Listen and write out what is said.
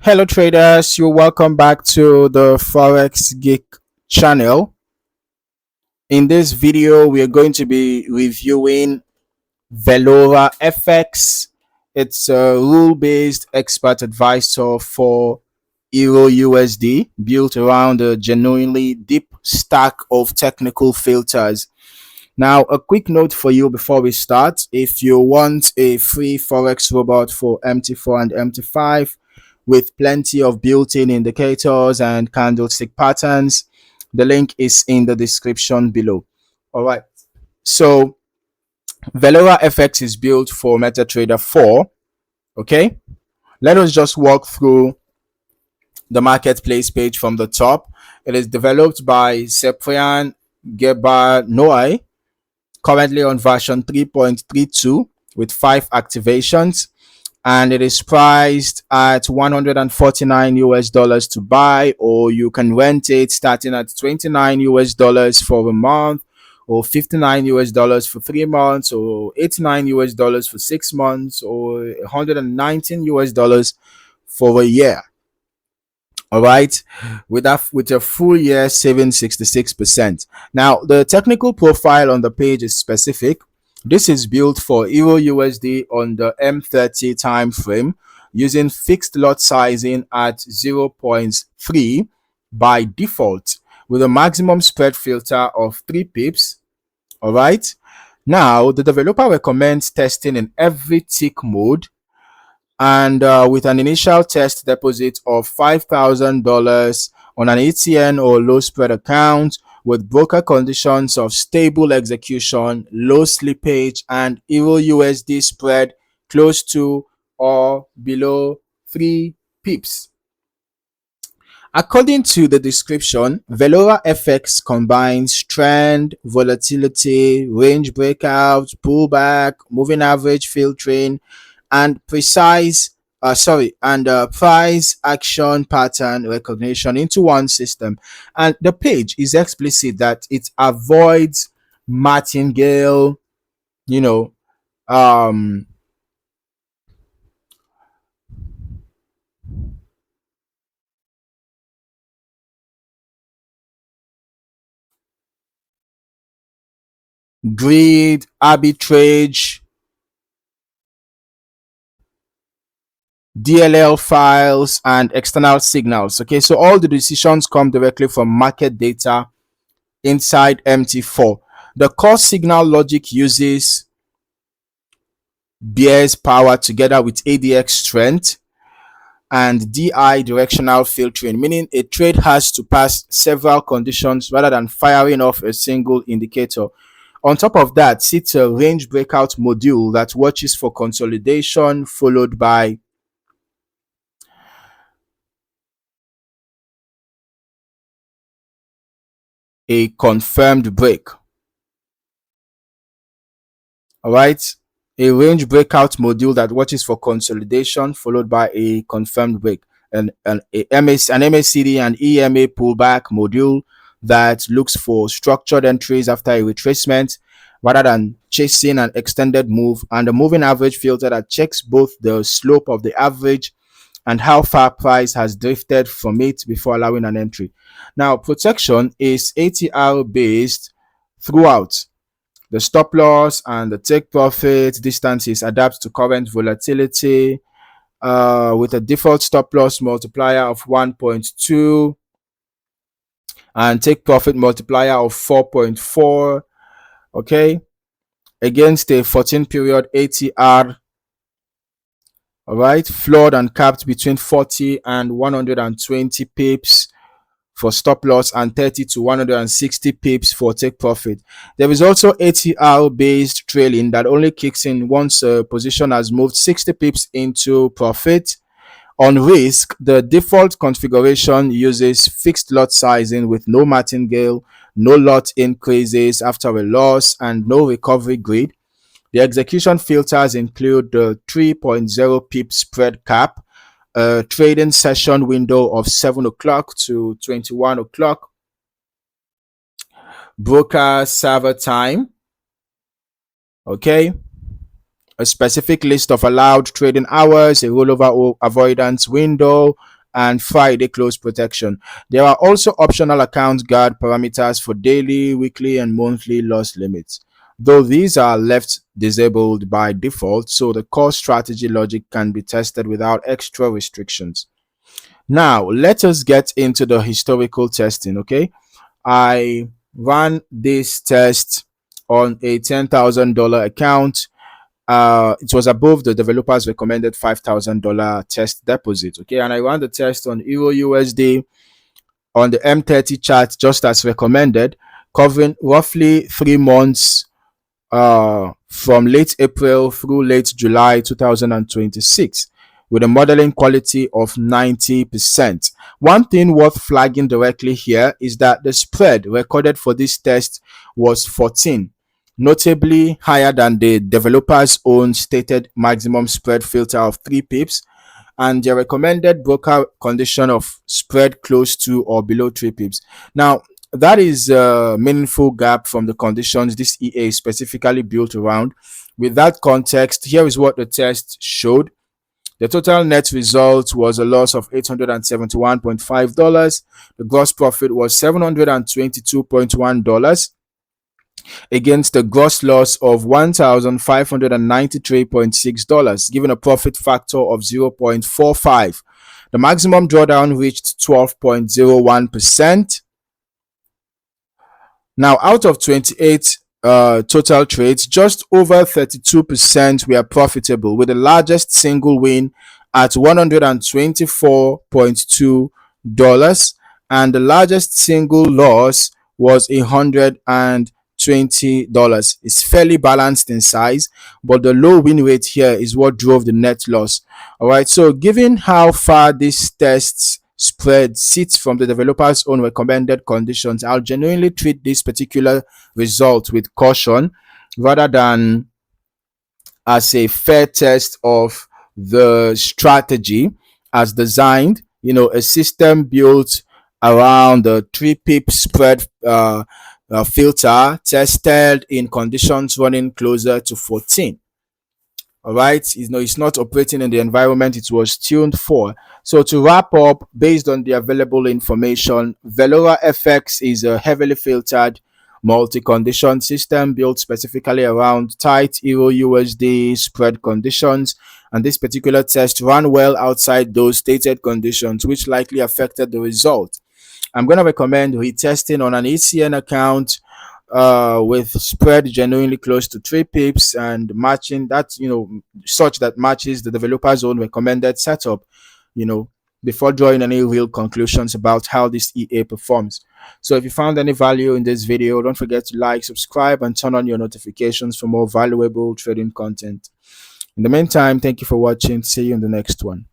Hello traders, you're welcome back to the Forex Geek channel. In this video, we are going to be reviewing Velora FX. It's a rule-based expert advisor for EURUSD built around a genuinely deep stack of technical filters. Now, a quick note for you before we start. If you want a free Forex robot for MT4 and MT5 with plenty of built-in indicators and candlestick patterns, the link is in the description below. All right. So, Velora FX is built for MetaTrader 4. Okay. Let us just walk through the marketplace page from the top. It is developed by Cyprian Gebarnoy, currently on version 3.32 with 5 activations, and it is priced at $149 to buy, or you can rent it starting at $29 for a month, or $59 for 3 months, or $89 for 6 months, or $119 for a year. All right, with a full year saving 66%. Now, the technical profile on the page is specific. This is built for EURUSD on the M30 time frame using fixed lot sizing at 0.3 by default with a maximum spread filter of 3 pips. All right. Now, the developer recommends testing in every tick mode, and with an initial test deposit of $5,000 on an ETN or low spread account with broker conditions of stable execution, low slippage, and EURUSD spread close to or below 3 pips. According to the description, Velora FX combines trend, volatility, range breakout, pullback, moving average filtering, and price action pattern recognition into one system. And the page is explicit that it avoids martingale, greed, arbitrage, DLL files, and external signals. Okay, so all the decisions come directly from market data inside MT4. The core signal logic uses Bear's power together with ADX strength and DI directional filtering, meaning a trade has to pass several conditions rather than firing off a single indicator. On top of that sits a range breakout module that watches for consolidation followed by a confirmed break. All right, a range breakout module that watches for consolidation followed by a confirmed break, and an MACD and EMA pullback module that looks for structured entries after a retracement rather than chasing an extended move, and a moving average filter that checks both the slope of the average and how far price has drifted from it before allowing an entry. Now, protection is ATR based throughout. The stop loss and the take profit distances adapt to current volatility with a default stop loss multiplier of 1.2 and take profit multiplier of 4.4. Okay, against a 14 period ATR. All right, floored and capped between 40 and 120 pips for stop loss and 30 to 160 pips for take profit. There is also ATR based trailing that only kicks in once a position has moved 60 pips into profit. On risk, the default configuration uses fixed lot sizing with no martingale, no lot increases after a loss, and no recovery grid. The execution filters include the 3.0 pip spread cap, a trading session window of 7 o'clock to 21 o'clock, broker server time, okay, a specific list of allowed trading hours, a rollover avoidance window, and Friday close protection. There are also optional account guard parameters for daily, weekly, and monthly loss limits, though these are left disabled by default, so the core strategy logic can be tested without extra restrictions. Now, let us get into the historical testing, okay? I ran this test on a $10,000 account. It was above the developer's recommended $5,000 test deposit, okay? And I ran the test on EURUSD on the M30 chart just as recommended, covering roughly 3 months from late April through late July 2026 with a modeling quality of 90%. One thing worth flagging directly here is that the spread recorded for this test was 14, notably higher than the developer's own stated maximum spread filter of 3 pips and their recommended broker condition of spread close to or below 3 pips. Now, that is a meaningful gap from the conditions this EA is specifically built around. With that context, here is what the test showed. The total net result was a loss of $871.5. The gross profit was $722.1 against a gross loss of $1,593.6, giving a profit factor of 0.45. The maximum drawdown reached 12.01%. Now, out of 28 total trades, just over 32% were profitable, with the largest single win at $124.2, and the largest single loss was $120. It's fairly balanced in size, but the low win rate here is what drove the net loss. All right, so given how far this test spread sits from the developer's own recommended conditions, I'll genuinely treat this particular result with caution rather than as a fair test of the strategy as designed. A system built around the 3 pip spread filter tested in conditions running closer to 14. All right, it's not operating in the environment it was tuned for. So to wrap up, based on the available information, Velora FX is a heavily filtered multi-condition system built specifically around tight EURUSD spread conditions, and this particular test ran well outside those stated conditions, which likely affected the result. I'm going to recommend retesting on an ECN account with spread genuinely close to 3 pips and matching that, such that matches the developer's own recommended setup, before drawing any real conclusions about how this EA performs. So if you found any value in this video, don't forget to like, subscribe, and turn on your notifications for more valuable trading content. In the meantime, thank you for watching. See you in the next one.